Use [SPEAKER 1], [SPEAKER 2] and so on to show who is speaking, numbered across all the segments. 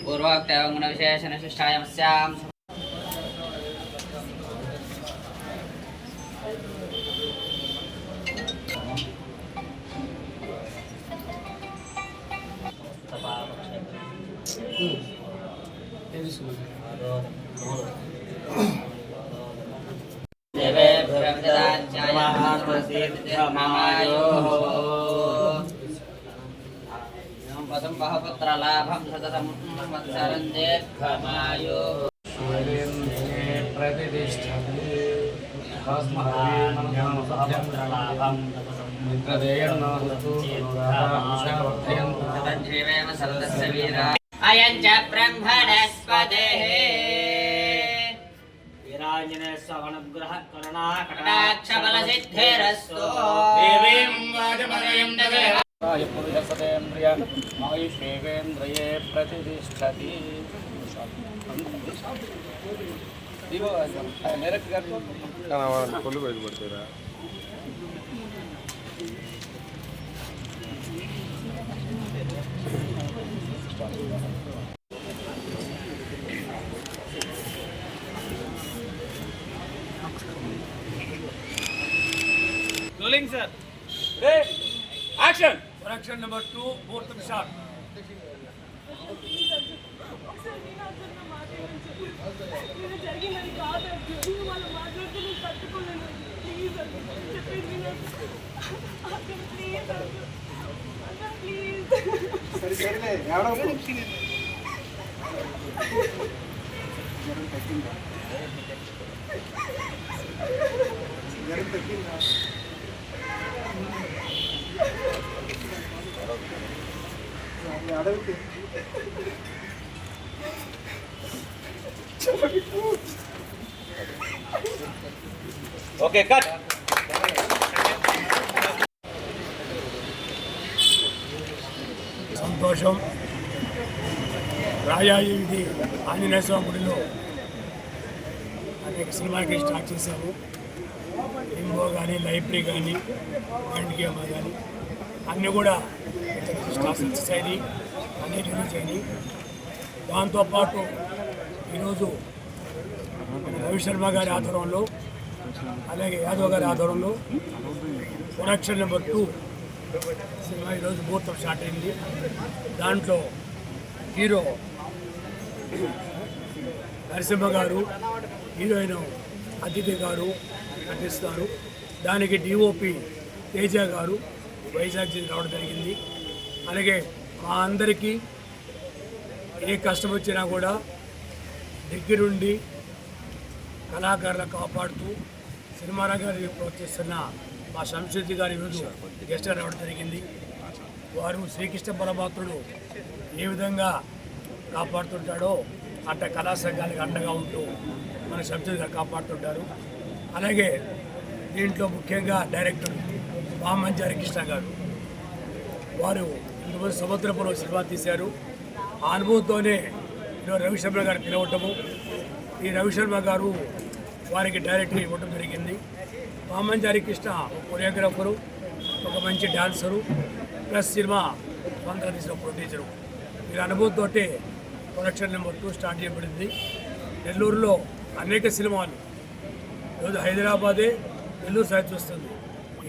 [SPEAKER 1] पूर्वोक्तंगुण विशेषण शिष्टायां बहुपुत्रलाभं शतसंवत्सरं दीर्घमायुः प्रतिष्ठति अयं च ब्रह्मणस्पतिः वीराञ्जनेय सवनुग्रह करुणा कटाक्षबलसिद्धिरस्तु देवीं वाजपदयं देवं पुरुषसतेन्द्रिय आयुषेवेन्द्रिये प्रतिष्ठति
[SPEAKER 2] Rolling, sir. Ready? Action. Correction number 2, fourth shot. Okay, cut. సంతోషం రాజాజీ ఆంజనేయ స్వామి గుడిలో అనేక సినిమాకి స్టార్ట్ చేశాము. లింబో కానీ లైబ్రరీ కానీ మైండ్ గేమ్ కానీ అన్నీ కూడా సక్సెస్ అయినాయి, అన్నీ రిలీజ్ అయినాయి. దాంతోపాటు ఈరోజు రవిశర్మ గారి ఆధ్వర్యంలో అలాగే యాదవ్ గారి ఆధ్వర్యంలో ప్రొడక్షన్ నెంబర్ 2 సినిమా ఈరోజు ముహూర్తం స్టార్ట్ అయింది. దాంట్లో హీరో నరసింహ గారు, హీరోయిన్ అతిథి గారు నటిస్తారు. దానికి డిఓపి తేజ గారు వైజాగ్ నుంచి రావడం జరిగింది. అలాగే మా అందరికీ ఏ కష్టం వచ్చినా కూడా దగ్గరుండి కళాకారులను కాపాడుతూ సినిమా రంగాన్ని ప్రోత్సహిస్తున్న మా సంస్కృతి గారి ఈరోజు గెస్ట్గా రావడం జరిగింది. వారు శ్రీకృష్ణ పరమాత్ముడు ఏ విధంగా కాపాడుతుంటాడో అట్ట కళా సంఘానికి అండగా ఉంటూ మన సంస్కృతి గారు కాపాడుతుంటారు. అలాగే దీంట్లో ముఖ్యంగా డైరెక్టర్ వామంచి హరికృష్ణ గారు, వారు ఇంతకుముందు సముద్రపురం సినిమా తీశారు. ఆ అనుభవంతోనే ఈరోజు రవిశర్మ గారు పిలవటము, ఈ రవిశర్మ గారు వారికి డైరెక్టర్ ఇవ్వడం జరిగింది. వామంచి హరికృష్ణ కొరియోగ్రాఫరు, ఒక మంచి డాన్సరు, ప్లస్ సినిమా స్వంతంగా తీసిన ప్రొడ్యూసరు. వీరి అనుభవంతో ప్రొడక్షన్ నెంబర్ 2 స్టార్ట్ చేయబడింది. నెల్లూరులో అనేక సినిమాలు ఈరోజు హైదరాబాదే నెల్లూరు సైజ్ వస్తుంది.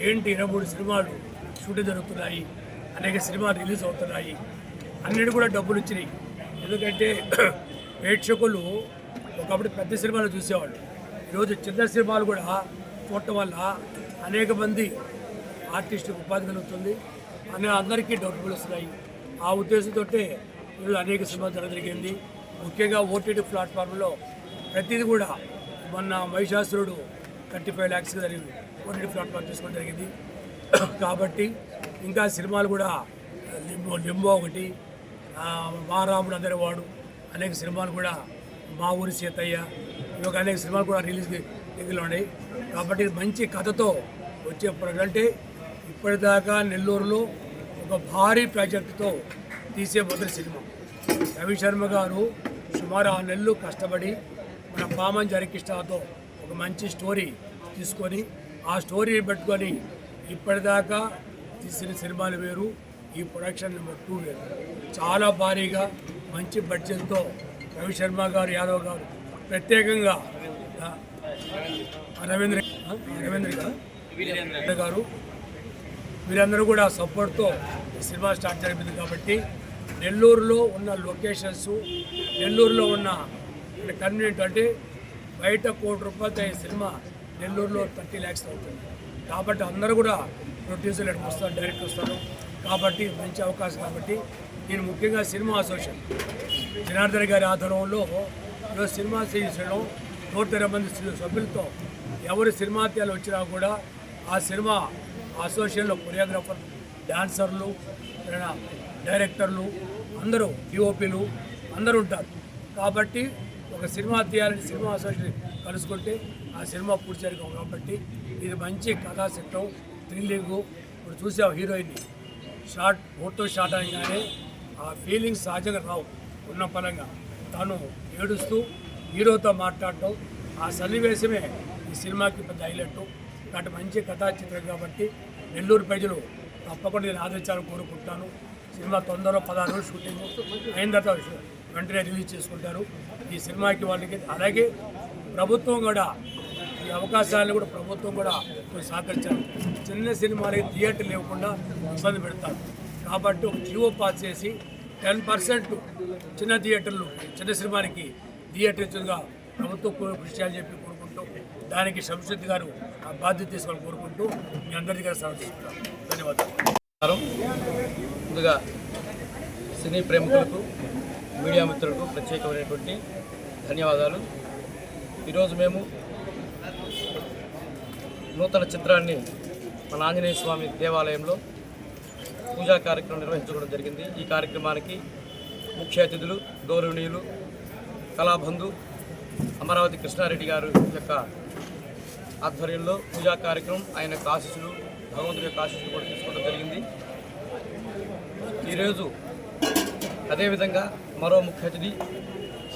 [SPEAKER 2] ఏంటి 23 సినిమాలు షూటింగ్ జరుగుతున్నాయి, అనేక సినిమాలు రిలీజ్ అవుతున్నాయి. అన్నిటి కూడా డబ్బులు ఇచ్చినాయి. ఎందుకంటే ప్రేక్షకులు ఒకప్పుడు పెద్ద సినిమాలు చూసేవాళ్ళు, ఈరోజు చిన్న సినిమాలు కూడా చూడటం వల్ల అనేక మంది ఆర్టిస్టులకు ఉపాధి కలుగుతుంది అని అందరికీ డబ్బులు వస్తున్నాయి. ఆ ఉద్దేశంతో ఈరోజు అనేక సినిమాలు జరిగింది. ముఖ్యంగా ఓటీటీ ప్లాట్ఫామ్లో ప్రతిదీ కూడా మొన్న మహిషాసురుడు 35 lakhs జరిగింది ఓటీటీ ప్లాట్ఫామ్ తీసుకోవడం జరిగింది. కాబట్టి ఇంకా సినిమాలు కూడా లింబో ఒకటి, మా రాముడు అందరివాడు, అనేక సినిమాలు కూడా మా ఊరి సీతయ్య, ఇవి అనేక సినిమాలు కూడా రిలీజ్ దగ్గరలో ఉన్నాయి. కాబట్టి మంచి కథతో వచ్చే అంటే ఇప్పటిదాకా నెల్లూరులో ఒక భారీ ప్రాజెక్టుతో తీసే మొదటి సినిమా. రవి శర్మ గారు సుమారు 6 నెలలు కష్టపడి మన పామంచి హరికృష్ణతో ఒక మంచి స్టోరీ తీసుకొని ఆ స్టోరీ పెట్టుకొని ఇప్పటిదాకా తీసిన సినిమాలు వేరు, ఈ ప్రొడక్షన్ నెంబర్ 2 వేరు. చాలా భారీగా మంచి బడ్జెట్తో రవి శర్మ గారు, యాదవ్ గారు ప్రత్యేకంగా రవీంద్ర గారు వీరందరూ కూడా సపోర్ట్తో సినిమా స్టార్ట్ జరిగింది. కాబట్టి నెల్లూరులో ఉన్న లొకేషన్స్, నెల్లూరులో ఉన్న కన్వీనియంట్ అంటే బయట ₹1,00,00,000 అయ్యే సినిమా నెల్లూరులో 30 lakhs అవుతుంది. కాబట్టి అందరూ కూడా ప్రొడ్యూసర్లు ఎక్కడికి వస్తారు, డైరెక్టర్ వస్తారు. కాబట్టి మంచి అవకాశం. కాబట్టి నేను ముఖ్యంగా సినిమా అసోసియేషన్ జనార్దన్ గారి ఆధ్వర్యంలో ఈరోజు సినిమా అసోసియేషన్లో 120 మంది సభ్యులతో ఎవరు సినిమా తీయాలి వచ్చినా కూడా ఆ సినిమా అసోసియేషన్లో కొరియోగ్రాఫర్, డాన్సర్లు, డైరెక్టర్లు, అందరూ డిఓపీలు అందరూ ఉంటారు. కాబట్టి ఒక సినిమా తీయాలని సినిమా అసోసియేషన్ కలుసుకుంటే ఆ సినిమా పూర్తి చేయడం. కాబట్టి ఇది మంచి కథా చిత్రం, థ్రిల్లింగు. ఇప్పుడు చూసాం హీరోయిన్ని ఫోటో షాట్ అనగానే ఆ ఫీలింగ్స్ సహజంగా రావు. ఉన్న పరంగా తను ఏడుస్తూ హీరోతో మాట్లాడటం, ఆ సన్నివేశమే ఈ సినిమాకి పెద్ద హైలైట్. కాబట్టి మంచి కథా చిత్రం కాబట్టి నెల్లూరు ప్రజలు తప్పకుండా నేను ఆదరించాలని కోరుకుంటాను. సినిమా తొందరలో 16 రోజులు షూటింగ్ అయిన తర్వాత వెంటనే రిలీజ్ చేసుకుంటారు ఈ సినిమాకి వాళ్ళకి. అలాగే ప్రభుత్వం కూడా ఈ అవకాశాలను కూడా ప్రభుత్వం కూడా సహకరించారు. చిన్న సినిమాలకి థియేటర్లు ఇవ్వకుండా ఇబ్బంది పెడతారు. కాబట్టి ఒక జీవో పాస్ చేసి 10% చిన్న థియేటర్లు, చిన్న సినిమానికి థియేటర్ ఇచ్చుగా ప్రభుత్వం కృషి చేయాలని చెప్పి కోరుకుంటూ, దానికి శంషద్ గారు ఆ బాధ్యత తీసుకోవాలని కోరుకుంటూ మీ అందరి దగ్గర సమర్పిస్తున్నాను. ధన్యవాదాలు.
[SPEAKER 3] ముందుగా సినీ ప్రేమికులకు, మీడియా మిత్రులకు ప్రత్యేకమైనటువంటి ధన్యవాదాలు. ఈరోజు మేము నూతన చిత్రాన్ని మన ఆంజనేయ స్వామి దేవాలయంలో పూజా కార్యక్రమం నిర్వహించుకోవడం జరిగింది. ఈ కార్యక్రమానికి ముఖ్య అతిథులు గౌరవనీయులు కళాబంధు అమరావతి కృష్ణారెడ్డి గారు యొక్క ఆధ్వర్యంలో పూజా కార్యక్రమం, ఆయన యొక్క ఆశీస్సులు, భగవంతుడి యొక్క ఆశీస్సులు కూడా తీసుకోవడం జరిగింది. ఈరోజు అదేవిధంగా మరో ముఖ్య అతిథి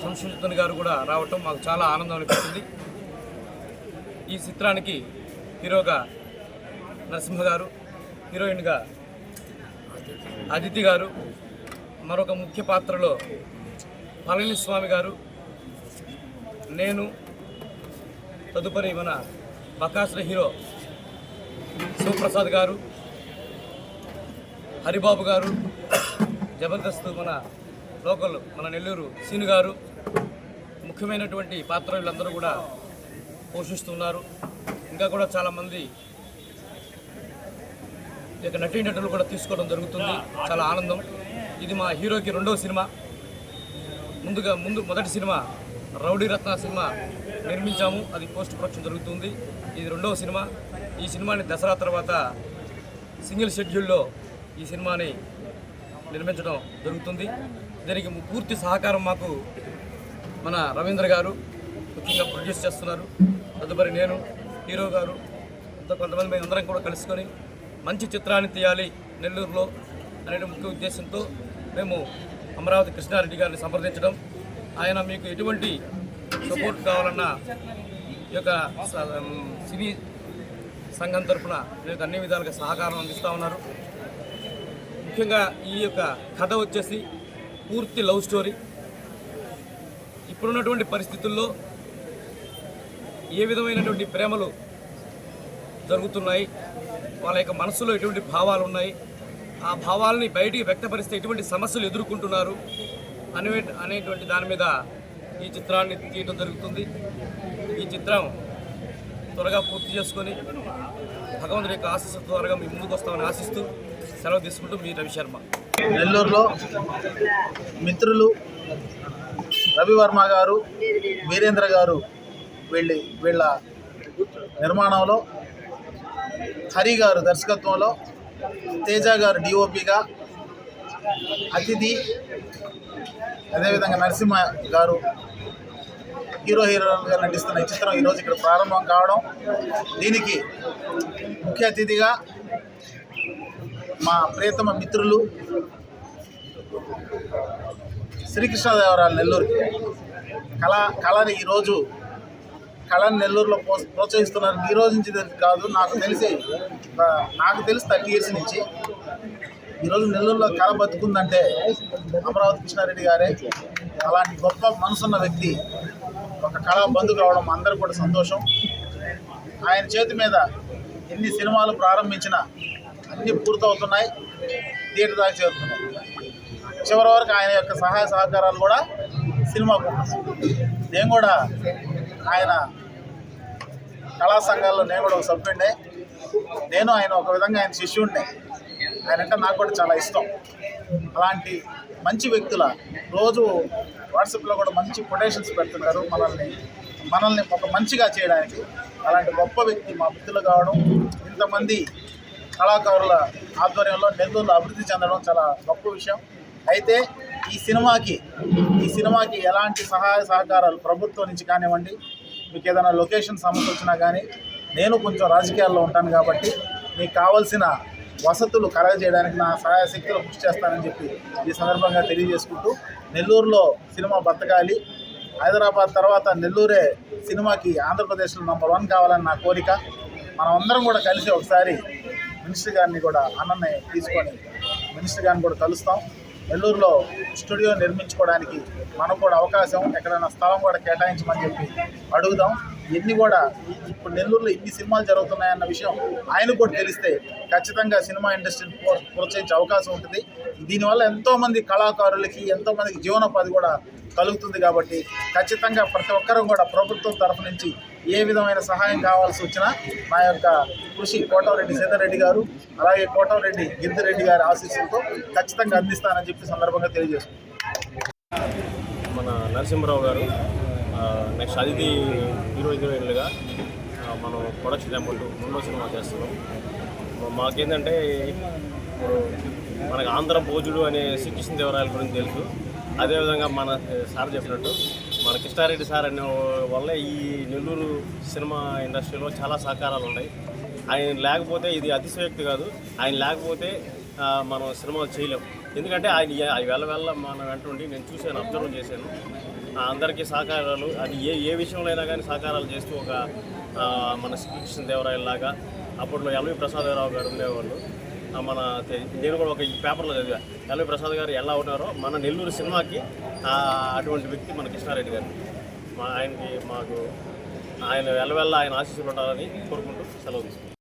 [SPEAKER 3] సంశుద్ధన్ గారు కూడా రావటం మాకు చాలా ఆనందం అనిపిస్తుంది. ఈ చిత్రానికి హీరోగా నరసింహ గారు, హీరోయిన్గా అదితి గారు, మరొక ముఖ్య పాత్రలో పళనిస్వామి గారు, నేను, తదుపరి మన బకాసుల హీరో శివప్రసాద్ గారు, హరిబాబు గారు, జబర్దస్త్ మన లోకల్ మన నెల్లూరు సీను గారు, ముఖ్యమైనటువంటి పాత్రలందరూ కూడా పోషిస్తున్నారు. ఇంకా కూడా చాలామంది ఇక నటీనటులు కూడా తీసుకోవడం జరుగుతుంది. చాలా ఆనందం. ఇది మా హీరోకి 2వ సినిమా. మొదటి సినిమా రౌడీ రత్న సినిమా నిర్మించాము, అది పోస్ట్ ప్రొడక్షన్ జరుగుతుంది. ఇది 2వ సినిమా. ఈ సినిమాని దసరా తర్వాత సింగిల్ షెడ్యూల్లో ఈ సినిమాని నిర్మించడం జరుగుతుంది. దీనికి పూర్తి సహకారం మాకు మన రవీంద్ర గారు ముఖ్యంగా ప్రొడ్యూస్ చేస్తున్నారు. తదుపరి నేను, హీరో గారు, కొంతమంది మేము అందరం కూడా కలుసుకొని మంచి చిత్రాన్ని తీయాలి నెల్లూరులో అనే ముఖ్య ఉద్దేశంతో మేము అమరావతి కృష్ణారెడ్డి గారిని సంప్రదించడం, ఆయన మీకు ఎటువంటి సపోర్ట్ కావాలన్నా ఈ యొక్క సినీ సంఘం తరఫున మీకు అన్ని విధాలుగా సహకారం అందిస్తూ ఉన్నారు. ముఖ్యంగా ఈ యొక్క కథ వచ్చేసి పూర్తి లవ్ స్టోరీ. ఇప్పుడున్నటువంటి పరిస్థితుల్లో ఏ విధమైనటువంటి ప్రేమలు జరుగుతున్నాయి, వాళ్ళ యొక్క మనసులో ఎటువంటి భావాలు ఉన్నాయి, ఆ భావాలని బయటికి వ్యక్తపరిస్తే ఎటువంటి సమస్యలు ఎదుర్కొంటున్నారు అనేటువంటి దాని మీద ఈ చిత్రాన్ని తీయడం జరుగుతుంది. ఈ చిత్రం త్వరగా పూర్తి చేసుకొని భగవంతుడి యొక్క ఆశీస్సు ద్వారా మీ ముందుకు వస్తామని ఆశిస్తూ సెలవు తీసుకుంటూ మీ రవిశర్మ.
[SPEAKER 4] నెల్లూరులో మిత్రులు రవివర్మ గారు, వీరేంద్ర గారు వీళ్ళ నిర్మాణంలో, హరి గారు దర్శకత్వంలో, తేజ గారు డిఓపిగా, అదేవిధంగా నరసింహ గారు హీరోలుగా నటిస్తున్న ఈ చిత్రం ఈరోజు ఇక్కడ ప్రారంభం కావడం, దీనికి ముఖ్య అతిథిగా మా ప్రియతమ మిత్రులు శ్రీకృష్ణదేవరాయలు నెల్లూరుకి కళని ఈరోజు కళని నెల్లూరులో ప్రోత్సహిస్తున్నారు. ఈ రోజు నుంచి కాదు, నాకు తెలిసి 30 years నుంచి ఈరోజు నెల్లూరులో కళ బతుకుందంటే అమరావతి కృష్ణారెడ్డి గారే. అలాంటి గొప్ప మనసున్న వ్యక్తి ఒక కళా బంధు కావడం అందరూ కూడా సంతోషం. ఆయన చేతి మీద ఎన్ని సినిమాలు ప్రారంభించినా అన్నీ పూర్తవుతున్నాయి, థియేటర్ దాకా చేరుతున్నాయి. చివరి వరకు ఆయన యొక్క సహాయ సహకారాలు కూడా సినిమాకు. నేను కూడా ఆయన కళా సంఘాల్లో నేను కూడా ఒక సభ్యుడినే. నేను ఆయన ఒక విధంగా ఆయన శిష్యుడినే. ఆయన అంటే నాకు కూడా చాలా ఇష్టం. అలాంటి మంచి వ్యక్తుల రోజు వాట్సాప్లో కూడా మంచి కొటేషన్స్ పెడుతున్నారు మనల్ని ఒక మంచిగా చేయడానికి. అలాంటి గొప్ప వ్యక్తి మా మిత్రులు కావడం, ఇంతమంది కళాకారుల ఆధ్వర్యంలో నెల్లూరులో అభివృద్ధి చెందడం చాలా గొప్ప విషయం. అయితే ఈ సినిమాకి ఎలాంటి సహాయ సహకారాలు ప్రభుత్వం నుంచి కానివ్వండి, మీకు ఏదైనా లొకేషన్ సమస్య వచ్చినా కానీ, నేను కొంచెం రాజకీయాల్లో ఉంటాను కాబట్టి మీకు కావాల్సిన వసతులు కలగజేయడానికి నా సహాయ శక్తులు కృషి చేస్తానని చెప్పి ఈ సందర్భంగా తెలియజేసుకుంటూ, నెల్లూరులో సినిమా బతకాలి, హైదరాబాద్ తర్వాత నెల్లూరే సినిమాకి ఆంధ్రప్రదేశ్లో నంబర్ 1 కావాలని నా కోరిక. మనం అందరం కూడా కలిసి ఒకసారి మినిస్టర్ గారిని కూడా అన్నని తీసుకొని మినిస్టర్ గారిని కూడా కలుస్తాం. నెల్లూరులో స్టూడియో నిర్మించుకోవడానికి మనకు కూడా అవకాశం, ఎక్కడైనా స్థలం కూడా కేటాయించమని చెప్పి అడుగుదాం. ఇన్ని కూడా ఇప్పుడు నెల్లూరులో ఇన్ని సినిమాలు జరుగుతున్నాయన్న విషయం ఆయనకు కూడా తెలిస్తే ఖచ్చితంగా సినిమా ఇండస్ట్రీని ప్రోత్సహించే అవకాశం ఉంటుంది. దీనివల్ల ఎంతోమంది కళాకారులకి, ఎంతోమందికి జీవనోపాధి కూడా కలుగుతుంది. కాబట్టి ఖచ్చితంగా ప్రతి ఒక్కరూ కూడా ప్రభుత్వం తరఫు నుంచి ఏ విధమైన సహాయం కావాల్సి వచ్చినా నా యొక్క కృషి కోటమిరెడ్డి సీతారెడ్డి గారు, అలాగే కోటమిరెడ్డి గిరిధిరెడ్డి గారి ఆశీస్సులతో ఖచ్చితంగా అందిస్తానని చెప్పి సందర్భంగా తెలియజేస్తున్నాను.
[SPEAKER 5] మన నరసింహరావు గారు నెక్స్ట్ అతిథి హీరోయిన్లుగా మనం ప్రొడక్షన్ అమౌంట్ 2వ సినిమా చేస్తున్నాం. మాకేంటంటే ఇప్పుడు మనకు ఆంధ్ర భోజుడు అనే శ్రీకృష్ణదేవరాయల గురించి తెలుసు. అదేవిధంగా మన సార్ చెప్పినట్టు మన కృష్ణారెడ్డి సార్ అనే వల్ల ఈ నెల్లూరు సినిమా ఇండస్ట్రీలో చాలా సహకారాలు ఉన్నాయి. ఆయన లేకపోతే ఇది అతిశయోక్తి కాదు, ఆయన లేకపోతే మనం సినిమాలు చేయలేం. ఎందుకంటే ఆయన వెళ్ళ మన వెంటుండి నేను చూశాను, అబ్జర్వ్ చేశాను. అందరికీ సహకారాలు, అది ఏ విషయంలో అయినా కానీ సహకారాలు చేస్తూ ఒక మన శ్రీకృష్ణదేవరాయలాగా అప్పట్లో ఎల్వి ప్రసాదరావు గారు ఉండేవాళ్ళు. నేను కూడా ఒక పేపర్లో చదివా, ఎల్వి ప్రసాద్ గారు ఎలా ఉన్నారో మన నెల్లూరు సినిమాకి అటువంటి వ్యక్తి మన కృష్ణారెడ్డి గారు. ఆయన ఎల్లవెల్ల ఆయన ఆశీస్సులు ఉండాలని కోరుకుంటూ సెలవు తీసుకుంటాం.